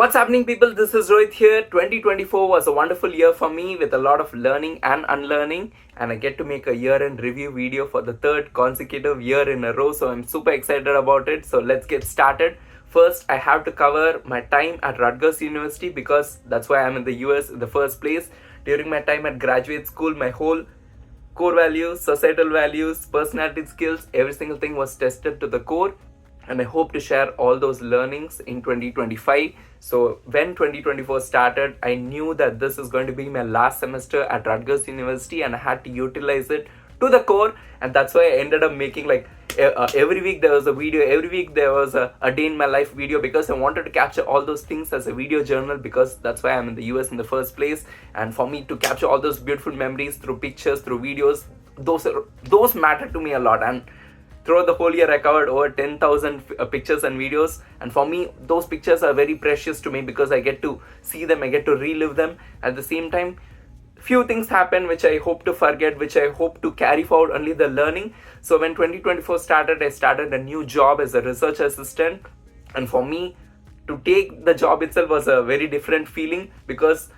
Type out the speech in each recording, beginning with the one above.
What's happening, people? This is Rohit here. 2024 was a wonderful year for me with a lot of learning and unlearning, and I get to make a year end review video for the third consecutive year in a row. So I'm super excited about it. So let's get started. First, I have to cover my time at Rutgers University because that's why I'm in the US in the first place. During my time at graduate school, my whole core values, societal values, personality skills, every single thing was tested to the core, and I hope to share all those learnings in 2025. So when 2024 started, I knew that this is going to be my last semester at Rutgers University and I had to utilize it to the core, and that's why I ended up making like every week there was a video, every week there was a day in my life video, because I wanted to capture all those things as a video journal, because that's why I'm in the US in the first place. And for me to capture all those beautiful memories through pictures, through videos, those matter to me a lot. And throughout the whole year I covered over 10,000 pictures and videos, and for me those pictures are very precious to me because I get to see them, I get to relive them. At the same time, few things happen which I hope to forget, which I hope to carry forward only the learning. So when 2024 started, I started a new job as a research assistant, and for me to take the job itself was a very different feeling, because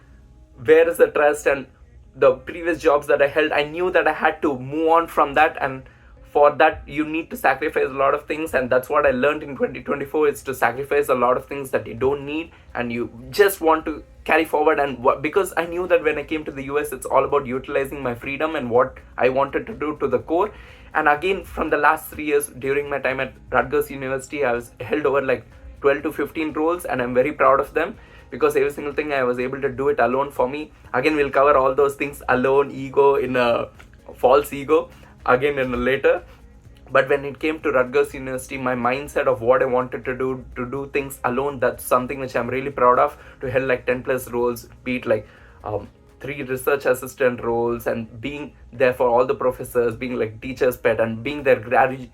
where is the trust? And the previous jobs that I held, I knew that I had to move on from that, and for that you need to sacrifice a lot of things. And that's what I learned in 2024, is to sacrifice a lot of things that you don't need and you just want to carry forward. And because I knew that when I came to the US, it's all about utilizing my freedom and what I wanted to do to the core. And again, from the last 3 years during my time at Rutgers University, I was held over like 12 to 15 roles, and I'm very proud of them, because every single thing I was able to do it alone. For me, again, we'll cover all those things, alone, ego, in a false ego, again in a later. But when it came to Rutgers University, my mindset of what I wanted to do things alone, that's something which I'm really proud of. To held like 10 plus roles, be it like 3 research assistant roles, and being there for all the professors, being like teacher's pet, and being there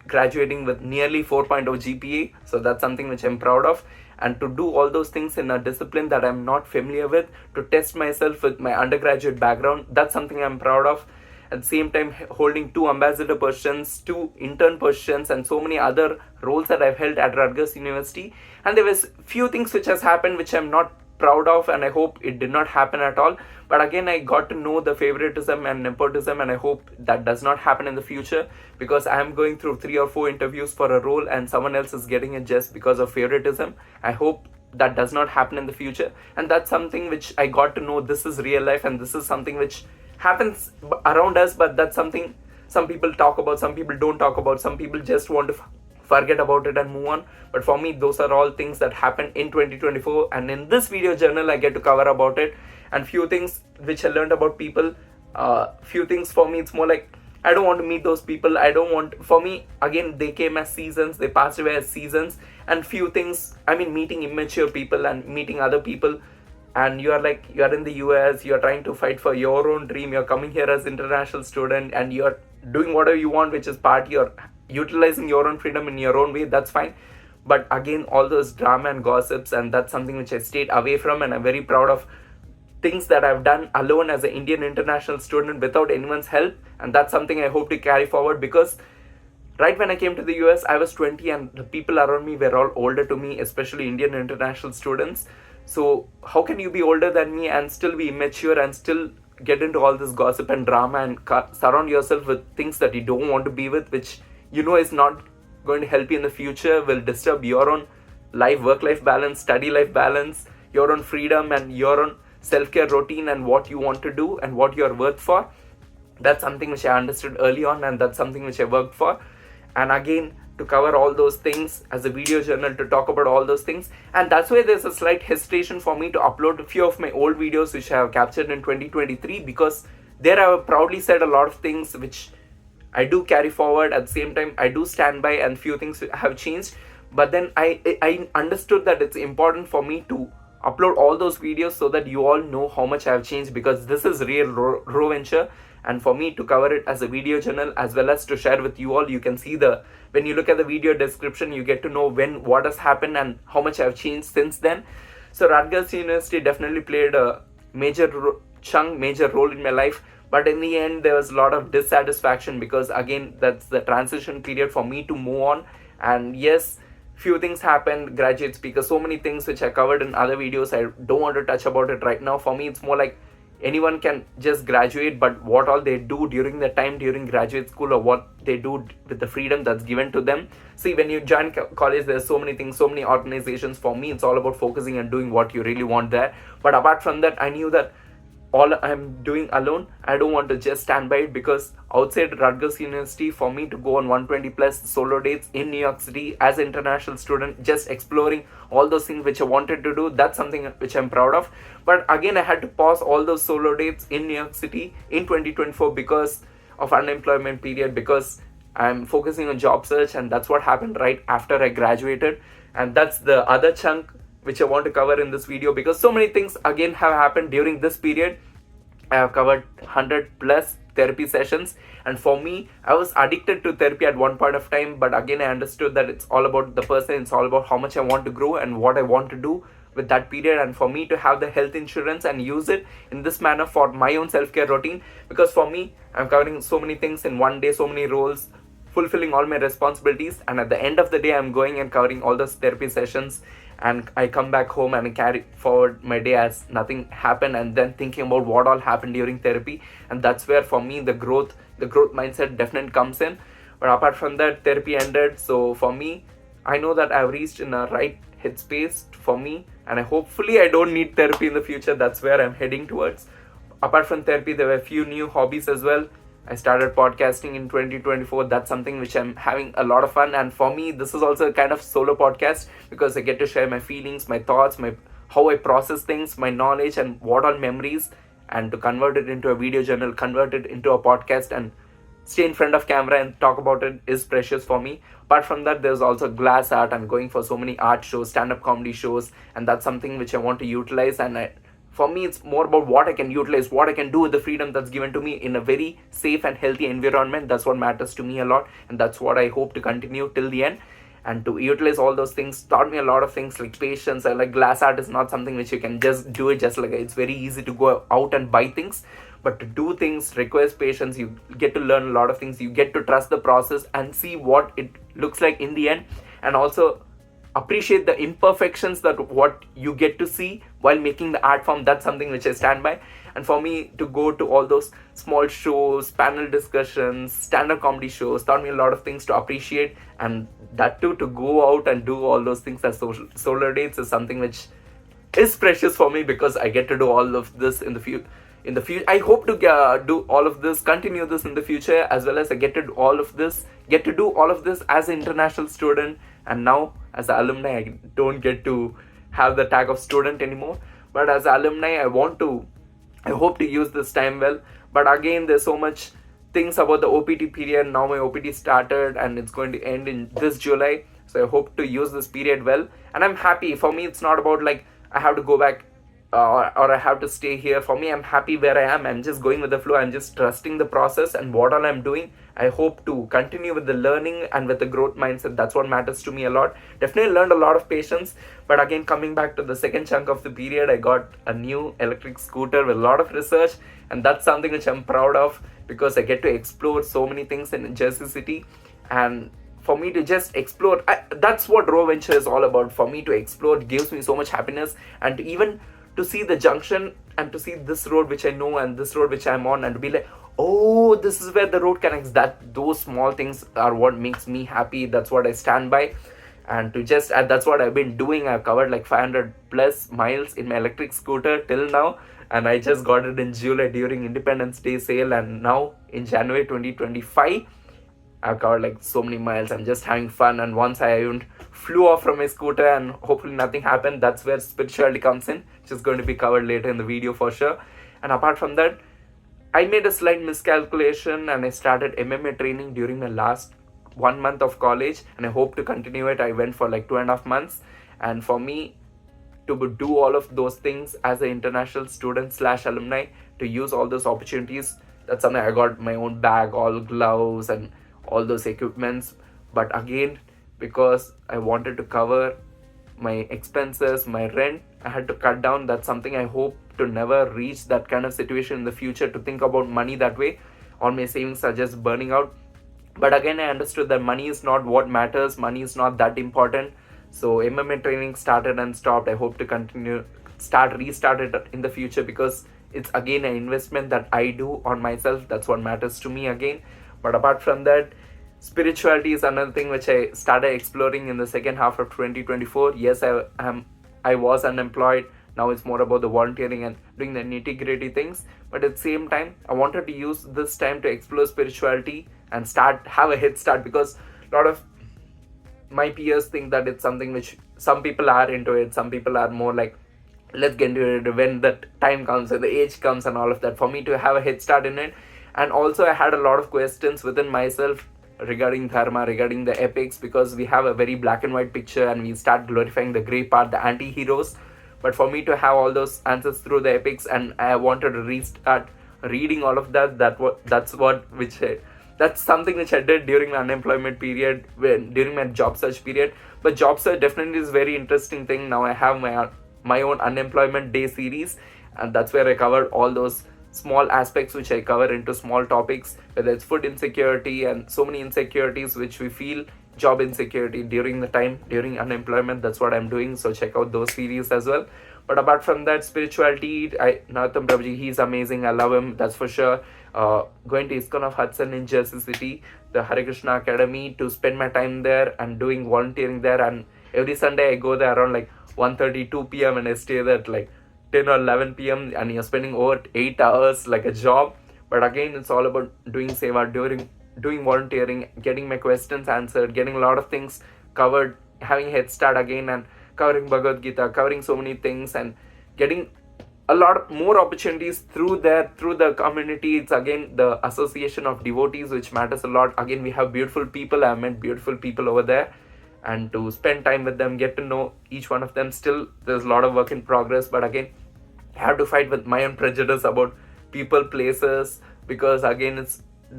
graduating with nearly 4.0 GPA. So that's something which I'm proud of. And to do all those things in a discipline that I'm not familiar with, to test myself with my undergraduate background, that's something I'm proud of. At the same time, holding 2 ambassador positions, 2 intern positions, and so many other roles that I've held at Rutgers University. And there was few things which has happened which I'm not proud of, and I hope it did not happen at all. But again, I got to know the favoritism and nepotism, and I hope that does not happen in the future, because I am going through 3 or 4 interviews for a role and someone else is getting it just because of favoritism. I hope that does not happen in the future. And that's something which I got to know. This is real life, and this is something which happens around us, but that's something some people talk about, some people don't talk about, some people just want to forget about it and move on. But for me, those are all things that happened in 2024, and in this video journal I get to cover about it. And few things which I learned about people, few things for me, it's more like I don't want to meet those people. I don't want, for me, again, they came as seasons, they passed away as seasons. And few things, I mean, meeting immature people and meeting other people, and you are in the US, you're trying to fight for your own dream, you're coming here as international student, and you're doing whatever you want, which is party, or utilizing your own freedom in your own way, that's fine. But again, all those drama and gossips, and that's something which I stayed away from. And I'm very proud of things that I've done alone as an Indian international student without anyone's help, and that's something I hope to carry forward. Because right when I came to the US, I was 20, and the people around me were all older to me, especially Indian international students. So how can you be older than me and still be immature and still get into all this gossip and drama and surround yourself with things that you don't want to be with, which you know is not going to help you in the future, will disturb your own life, work-life balance, study-life balance, your own freedom, and your own self-care routine, and what you want to do and what you're worth for. That's something which I understood early on, and that's something which I worked for. And again, to cover all those things as a video journal, to talk about all those things. And that's why there's a slight hesitation for me to upload a few of my old videos which I have captured in 2023, because there I have proudly said a lot of things which I do carry forward. At the same time, I do stand by, and few things have changed. But then I understood that it's important for me to upload all those videos so that you all know how much I have changed, because this is real Rohventure. And for me to cover it as a video journal, as well as to share with you all, you can see when you look at the video description, you get to know what has happened and how much I've changed since then. So Rutgers University definitely played a major role in my life. But in the end, there was a lot of dissatisfaction, because again, that's the transition period for me to move on. And yes, few things happened, graduate speaker, so many things which I covered in other videos. I don't want to touch about it right now. For me, it's more like anyone can just graduate, but what all they do during the time during graduate school, or what they do with the freedom that's given to them. See, when you join college, there's so many things, so many organizations. For me, it's all about focusing and doing what you really want there. But apart from that, I knew that all I'm doing alone, I don't want to just stand by it, because outside Rutgers University, for me to go on 120 plus solo dates in New York City as an international student, just exploring all those things which I wanted to do, that's something which I'm proud of. But again, I had to pause all those solo dates in New York City in 2024 because of unemployment period, because I'm focusing on job search, and that's what happened right after I graduated. And that's the other chunk which I want to cover in this video, because so many things again have happened during this period. I have covered 100 plus therapy sessions, and for me, I was addicted to therapy at one point of time, but again I understood that it's all about the person, it's all about how much I want to grow and what I want to do with that period. And for me to have the health insurance and use it in this manner for my own self-care routine, because for me, I'm covering so many things in one day, so many roles, fulfilling all my responsibilities, and at the end of the day, I'm going and covering all those therapy sessions, and I come back home and I carry forward my day as nothing happened, and then thinking about what all happened during therapy. And that's where for me the growth mindset definitely comes in. But apart from that, therapy ended. So for me, I know that I've reached in a right headspace for me, and hopefully I don't need therapy in the future. That's where I'm heading towards. Apart from therapy, there were a few new hobbies as well. I started podcasting in 2024. That's something which I'm having a lot of fun. And for me, this is also a kind of solo podcast, because I get to share my feelings, my thoughts, how I process things, my knowledge, and what all memories, and to convert it into a video journal, convert it into a podcast, and stay in front of camera and talk about it is precious for me. Apart from that, there's also glass art. I'm going for so many art shows, stand-up comedy shows, and that's something which I want to utilize. And for me, it's more about what I can utilize, what I can do with the freedom that's given to me in a very safe and healthy environment. That's what matters to me a lot, and that's what I hope to continue till the end. And to utilize all those things taught me a lot of things like patience. I like glass art is not something which you can just do it just like it's very easy to go out and buy things, but to do things requires patience. You get to learn a lot of things, you get to trust the process and see what it looks like in the end, and also appreciate the imperfections that what you get to see while making the art form. That's something which I stand by. And for me to go to all those small shows, panel discussions, stand-up comedy shows taught me a lot of things to appreciate, and that too, to go out and do all those things as solar dates is something which is precious for me, because I get to do all of this in the future. I hope to do all of this, continue this in the future, as well as I get to do all of this as an international student. And now as an alumni, I don't get to have the tag of student anymore, but as an alumni, I hope to use this time well. But again, there's so much things about the OPT period. Now my OPT started and it's going to end in this July, so I hope to use this period well. And I'm happy. For me, it's not about like I have to go back or I have to stay here. For me, I'm happy where I am. I'm just going with the flow. I'm just trusting the process and what all I'm doing. I hope to continue with the learning and with the growth mindset. That's what matters to me a lot. Definitely learned a lot of patience. But again, coming back to the second chunk of the period, I got a new electric scooter with a lot of research, and that's something which I'm proud of, because I get to explore so many things in Jersey City. And for me to just explore, that's what Rohventure is all about. For me to explore gives me so much happiness, and even to see the junction and to see this road which I know and this road which I'm on, and to be like, oh, this is where the road connects. Those small things are what makes me happy. That's what I stand by. And to just that's what I've been doing. I've covered like 500 plus miles in my electric scooter till now, and I just got it in July during Independence Day sale, and now in January 2025 I've covered like so many miles. I'm just having fun, and once I even flew off from my scooter and hopefully nothing happened. That's where spirituality comes in, which is going to be covered later in the video for sure. And apart from that, I made a slight miscalculation and I started MMA training during my last 1 month of college, and I hope to continue it. I went for like 2.5 months, and for me to do all of those things as an international student / alumni, to use all those opportunities, that's something. I got my own bag, all gloves and all those equipments. But again, because I wanted to cover my expenses, my rent, I had to cut down. That's something I hope to never reach that kind of situation in the future, to think about money that way. All my savings are just burning out. But again, I understood that money is not what matters. Money is not that important. So MMA training started and stopped. I hope to restart it in the future, because it's again an investment that I do on myself. That's what matters to me again. But apart from that, spirituality is another thing which I started exploring in the second half of 2024. Yes, I was unemployed. Now it's more about the volunteering and doing the nitty gritty things. But at the same time, I wanted to use this time to explore spirituality and have a head start, because a lot of my peers think that it's something which some people are into it, some people are more like, let's get into it when the time comes and the age comes and all of that. For me to have a head start in it, and also I had a lot of questions within myself regarding dharma, regarding the epics, because we have a very black and white picture and we start glorifying the gray part, the anti-heroes. But for me to have all those answers through the epics, and I wanted to restart reading all of that, that's something which I did during my unemployment period, during my job search period. But job search definitely is very interesting thing. Now I have my own unemployment day series, and that's where I covered all those small aspects which I cover into small topics, whether it's food insecurity and so many insecurities which we feel, job insecurity during unemployment. That's what I'm doing, so check out those series as well. But apart from that, spirituality, Narotam Prabhuji, he's amazing. I love him, that's for sure. Going to ISKCON of Hudson in Jersey City, the Hare Krishna Academy, to spend my time there and doing volunteering there. And every Sunday I go there around like 1:30, 2 p.m. and I stay there at like 10 or 11 p.m. and you're spending over 8 hours like a job. But again, it's all about doing seva, doing volunteering, getting my questions answered, getting a lot of things covered, having head start again, and covering Bhagavad Gita, covering so many things, and getting a lot more opportunities through the community. It's again the association of devotees which matters a lot. Again, we have beautiful people. I've met beautiful people over there, and to spend time with them, get to know each one of them. Still, there's a lot of work in progress, but again, I have to fight with my own prejudice about people, places, because again,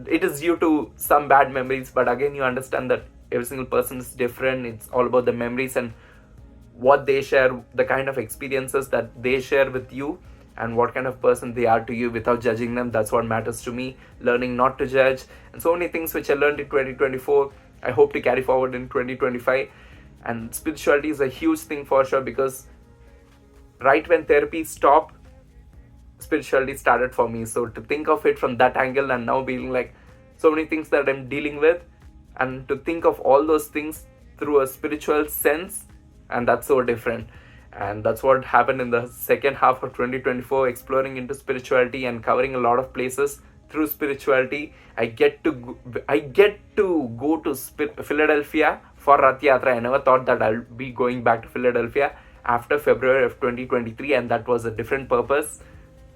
it is due to some bad memories. But again, you understand that every single person is different. It's all about the memories and what they share, the kind of experiences that they share with you, and what kind of person they are to you without judging them. That's what matters to me, learning not to judge. And so many things which I learned in 2024, I hope to carry forward in 2025. And spirituality is a huge thing for sure, because right when therapy stopped, spirituality started for me. So to think of it from that angle, and now being like so many things that I'm dealing with, and to think of all those things through a spiritual sense, and that's so different. And that's what happened in the second half of 2024, exploring into spirituality and covering a lot of places through spirituality. I get to go to Philadelphia for Rath Yatra. I never thought that I'll be going back to Philadelphia after February of 2023, and that was a different purpose.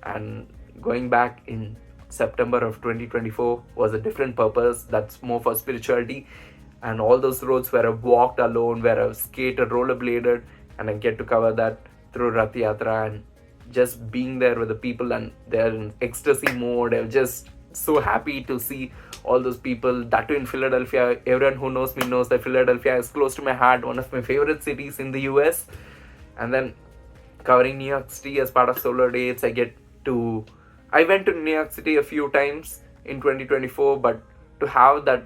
And going back in September of 2024 was a different purpose. That's more for spirituality. And all those roads where I've walked alone, where I've skated, rollerbladed, and I get to cover that through Rath Yatra, and just being there with the people, and they're in ecstasy mode. I'm just so happy to see all those people, that too in Philadelphia. Everyone who knows me knows that Philadelphia is close to my heart, one of my favorite cities in the US. And then covering New York City as part of Solar Dates, I went to New York City a few times in 2024, but to have that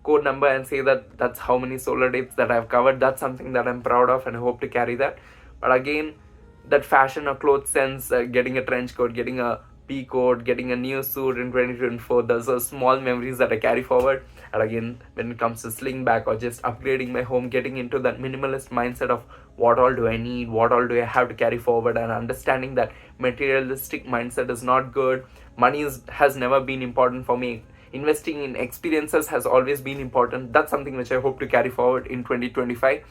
code number and say that that's how many solar dates that I've covered, that's something that I'm proud of, and I hope to carry that. But again, that fashion or clothes sense, getting a trench coat, getting a pea coat, getting a new suit in 2024, those are small memories that I carry forward. And again, when it comes to sling back or just upgrading my home, getting into that minimalist mindset of what all do I need, what all do I have to carry forward, and understanding that materialistic mindset is not good. Money has never been important for me. Investing in experiences has always been important. That's something which I hope to carry forward in 2025.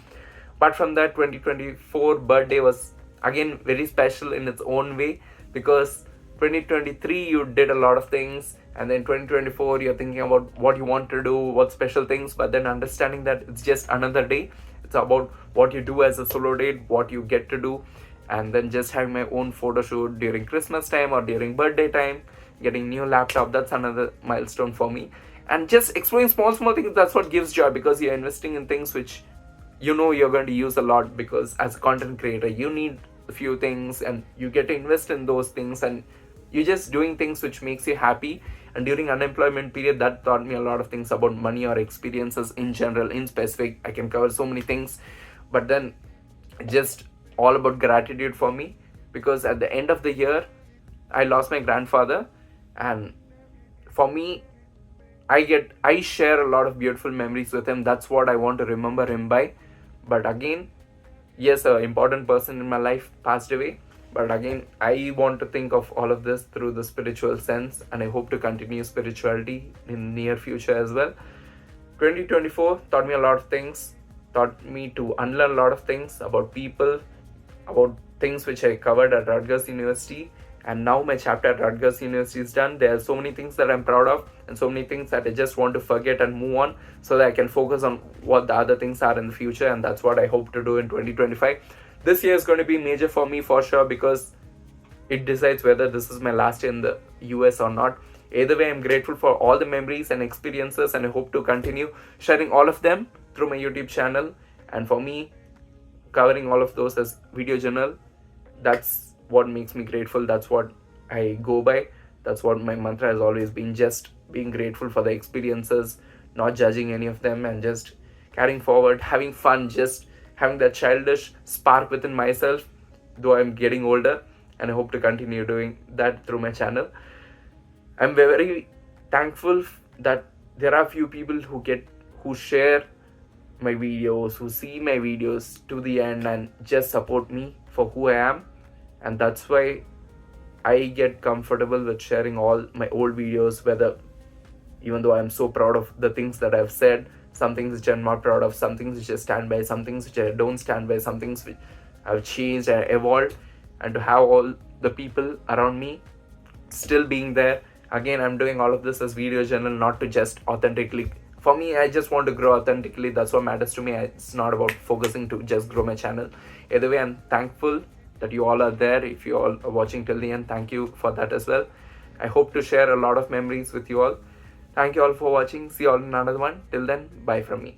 Apart from that, 2024 birthday was again very special in its own way, because 2023 you did a lot of things, and then 2024 you're thinking about what you want to do, what special things, but then understanding that it's just another day. It's about what you do as a solo date, what you get to do, and then just having my own photo shoot during Christmas time or during birthday time, getting new laptop. That's another milestone for me. And just exploring small things, that's what gives joy, because you're investing in things which you know you're going to use a lot, because as a content creator you need a few things and you get to invest in those things, and you're just doing things which makes you happy. And during unemployment period, that taught me a lot of things about money or experiences in general. In specific, I can cover so many things, but then just all about gratitude for me, because at the end of the year I lost my grandfather, and for me, I share a lot of beautiful memories with him. That's what I want to remember him by. But again, yes, an important person in my life passed away. But again, I want to think of all of this through the spiritual sense, and I hope to continue spirituality in near future as well. 2024 taught me a lot of things, taught me to unlearn a lot of things about people, about things which I covered at Rutgers University. And now my chapter at Rutgers University is done. There are so many things that I'm proud of, and so many things that I just want to forget and move on, so that I can focus on what the other things are in the future. And that's what I hope to do in 2025. This year is going to be major for me for sure, because it decides whether this is my last year in the US or not. Either way, I'm grateful for all the memories and experiences, and I hope to continue sharing all of them through my YouTube channel. And for me, covering all of those as video journal, that's what makes me grateful. That's what I go by. That's what my mantra has always been, just being grateful for the experiences, not judging any of them, and just carrying forward, having fun, just having that childish spark within myself, though I'm getting older. And I hope to continue doing that through my channel. I'm very thankful that there are few people who share my videos, who see my videos to the end and just support me for who I am. And that's why I get comfortable with sharing all my old videos, whether, even though I'm so proud of the things that I've said, some things which I'm not proud of, some things which I stand by, some things which I don't stand by, some things which I've changed and evolved, and to have all the people around me still being there. Again, I'm doing all of this as video journal, not to just authentically. For me, I just want to grow authentically. That's what matters to me. It's not about focusing to just grow my channel. Either way, I'm thankful that you all are there. If you all are watching till the end, thank you for that as well. I hope to share a lot of memories with you all. Thank you all for watching. See you all in another one. Till then, bye from me.